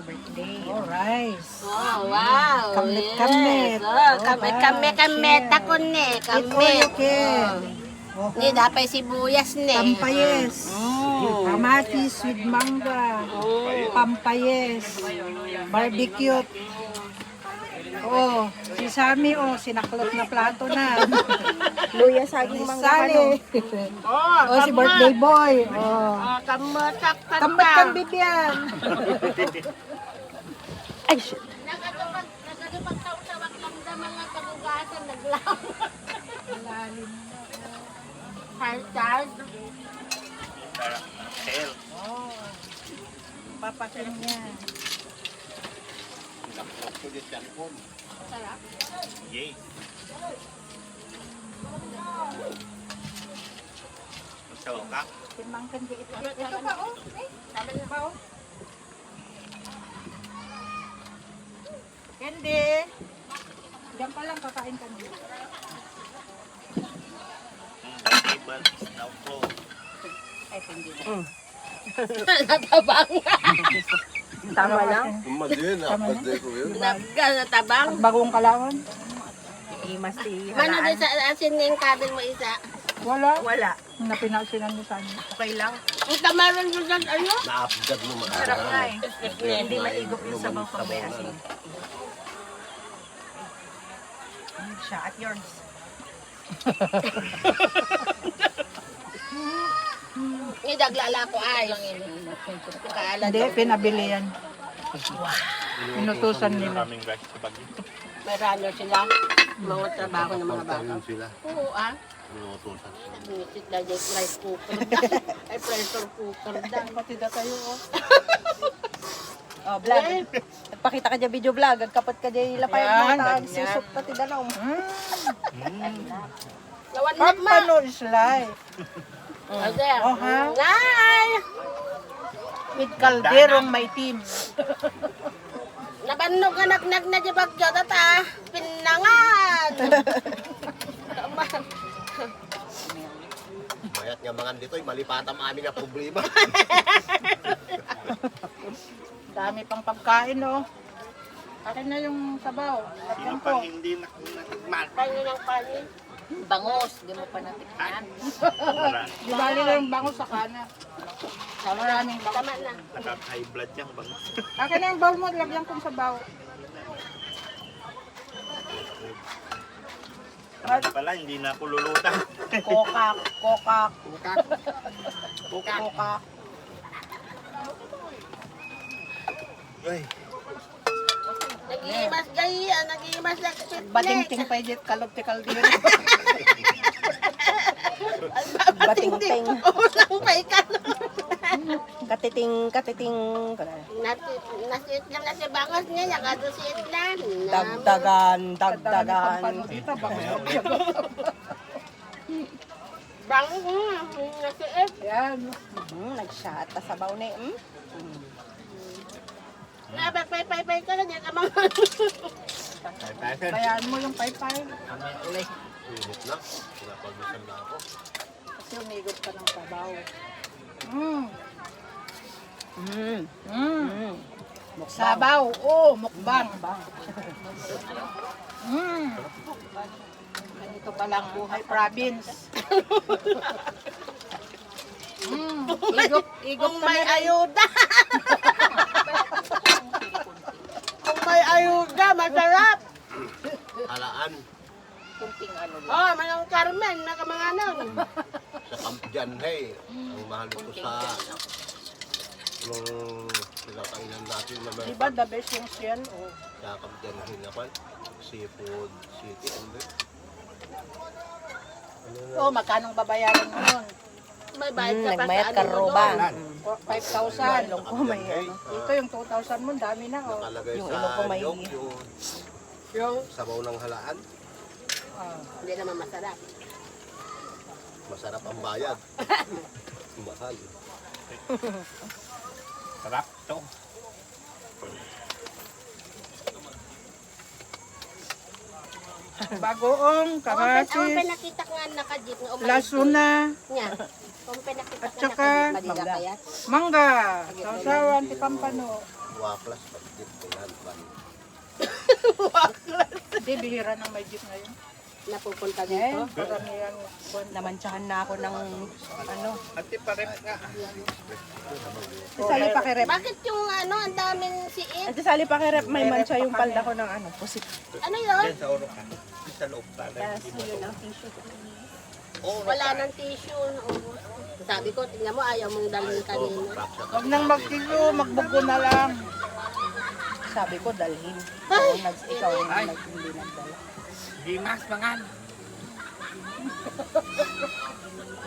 birthday. Oh, rice. Oh, wow. Kamit-kamit. Yes. Oh, Oh, kamit-kamit wow, ako ni. Ito Kamit. yung kid. Oh, Ni, dapat sibuyas ni. pampayes. Kamatis with mangga. Pampayes. Barbecue. Oh, si Sammy, oh, sinaklot na plato na. Luya, saging, mangga, ano? Oh, si birthday boy. Oh. Kamutak ka. Kambat kang bibyan. Ay, shit. Nagadupag tawag lang sa mga kagugasan. Naglaw. Hard. Oh. Papakin niya. Sarap. Yay. Masarap ka? Timangkan di ito. Ito pa, oh. Sabi niya. Pa, oh. Candy. Diyan pa lang, kakain ka niya. The table is now full. Ay, hindi na. Natabang. Tama lang. Madin, birthday ko yun. Natabang. Bagong kalawan? Imas si Mano Halaan. din sa asin yung kabel mo isa? Wala. Wala. Napinasinan mo sa amin. Okay lang. Ang tamaran mo dyan, ano? Naapagad mo Sarap nga eh. Hindi Hindi maigop yung sabaw pag may asin. Siya at yours. Idaglala ko ay. Kaalat. Hindi, pinabili yan. Pinutusan nila. Maraming guys sa Baguio. May runner sila. Mga trabaho ng mga bata. Yun sila. Oo ah. Pinutusan sila. Bumisit na yung rice cooker. Ay, pressure cooker daw. Pati na kayo, oh. Oh, vlog. Nagpakita ka dyan video vlog. Agkapot ka dyan ilapay Yan, mo. Ang ganyan. susok pati dalaw. Lawan na ma. Pampano is life. Okay. Oh, ha? Nay! With kalderong may team. Nabanog ka nagnag na di bagyo tata. Pinangan! Mayat nga mga dito, malipatan amin na problema. Dami pang pagkain, oh. Akin na yung sabaw. Sino Lagyan ko. pang hindi nakikmal? Kayo ng kanin. Bangos. Di mo pa natikman. Di bali na yung bango sa kana. Sa maraming bango. Tama na. Naka-high blood yan bang? Akin na yung bowl mo, lagyan kong sabaw. Tama pala, hindi na ako lulutan. Kokak, kokak, Bukak. kokak. Ay, Nag-iimas gaya, nag-iimas na chiplet. Batingting pa yung kalog ti kaldero. Bating-ting. Ulang pay ka. Katiting. Nasiit lang na si Bangos niya, nakadosiit lang. Dagdagan. Dito, bango sa Bangos nga, nasiit. Yan. Nag-shot. Sabaw na eh. Nabagpay-pay ka na, di ka mga. Bayaan mo yung paypay. Init na. Pinapagusan na ako. Kasi umigot ka ng sabaw. Sabaw. Oh, mukbang. Ganito palang buhay province. Igop Kung ka may na rin. ayuda. Kung may ayuda, masarap. Halaan. Oh, manang Carmen, nakamanganan. Sa Camp Janhay. Ang mahal ito sa nung pinakainan natin na may Diba the best yung shell? Oh. sa Camp Janhay naman. Seafood City. Oh, magkanong babayaran mo nun? May bayad ka pa Nagmayat sa ka ano mo roba. doon. 5,000. Ilong ko may ano. Ito yung 2,000 mo, dami na. Oh. Nakalagay Yung sa ilong ko may- yung Yung, sabaw ng halaan. Hindi naman masarap. Masarap ang bayad. Mahal. sarap to. bagoong, Ang kamatis, pinakita ko nga nakajit nga umalis. lasuna, Niya. Kung pinakita At ko saka, nakajit, madila kaya. mangga, sausawan, ti pampano. waklas, pag-tip ko yan, ban. Hindi, bihira ng may jeep ngayon. Napupunta Eh, dito. Karamihan. namantsahan na ako ng ano. Ate parep nga. Si Sally pakirep. Bakit yung ano, ang daming siin? Ate Sally pakirep, may mancha yung palda ko ng ano, pusit. Ano yun? Diyan sa oro ka. Sa loob pala. Tapos yun ang tissue. Wala nang tissue. Naubos. Sabi ko, tingnan mo, ayaw mong dalhin kanina. Huwag nang magtilo, magbugo na lang. Sabi ko, dalhin. Ikaw ang hindi nagdala. Himas mangan.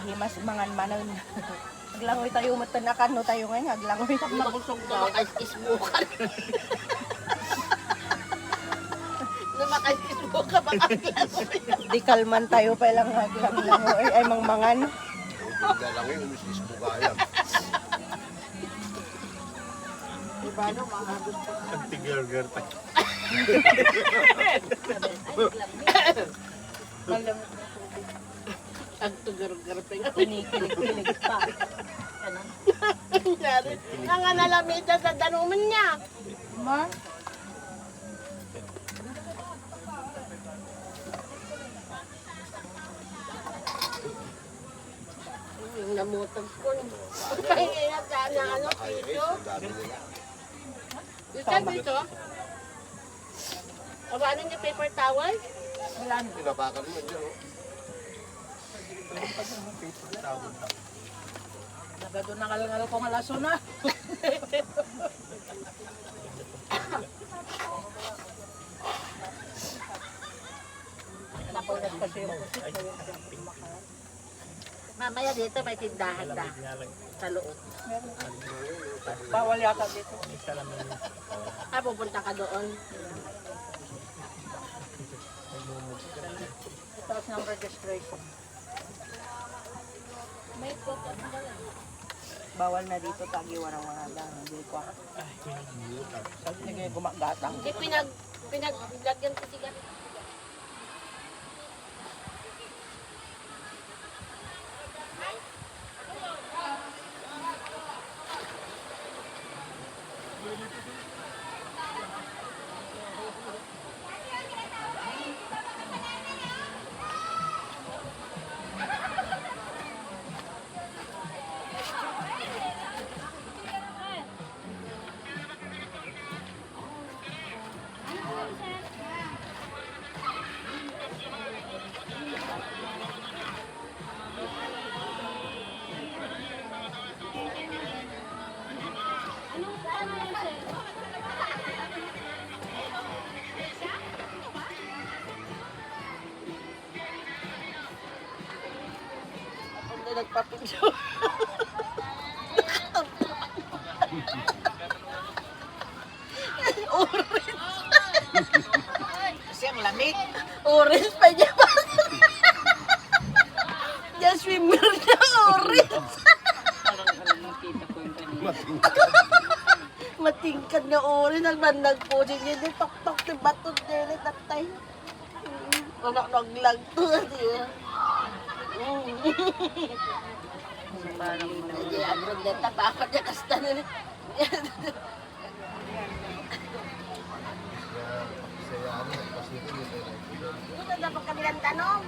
Himas mangan manon. Aglangoy tayo matanakan no tayo ngayon. Aglangoy. Mabusog daw. Makais-isbukan. Makais-isbukan, baka Di kalman tayo pa lang aglangoy. Ay mangmangan. Hindi lang yun, umisis mo kaya. Diba, no, mga gusto. Anti-girl pa. Malamig na tubig. ang tugar-garpeng. Pinikilig-kilig pa. Nangangalamida sa danuman niya. Ma? Yung namutag ko. Pahingin sana ano, piso. Ang dami nila. Dito, piso. Ano niya paper towel? Wala na. Pinapakan mo dyan, oh. Nagado na kalangal ko ng laso na. Napunas pa siya. Mamaya dito may tindahan na sa loob. Bawal yata dito. Pupunta ka doon. Tapos ng registration. Bawal na dito tagi warang-wala. Hindi ko ako. Sige, gumagatang. Hindi pinaglagyan ko sigaret. Hindi nagpapicture. Kasi ang lamig. Orange pa niya pa. Yung swimmer niya, orange. Matingkad na orange. Nagbandag po din niya. Tok-tok, tibatod din. Tatay. Wala naglag to. Hindi, agrog na tabako niya kasta na rin. Saya ano, kasi ito dito. Ito na dapat kanilang tanong.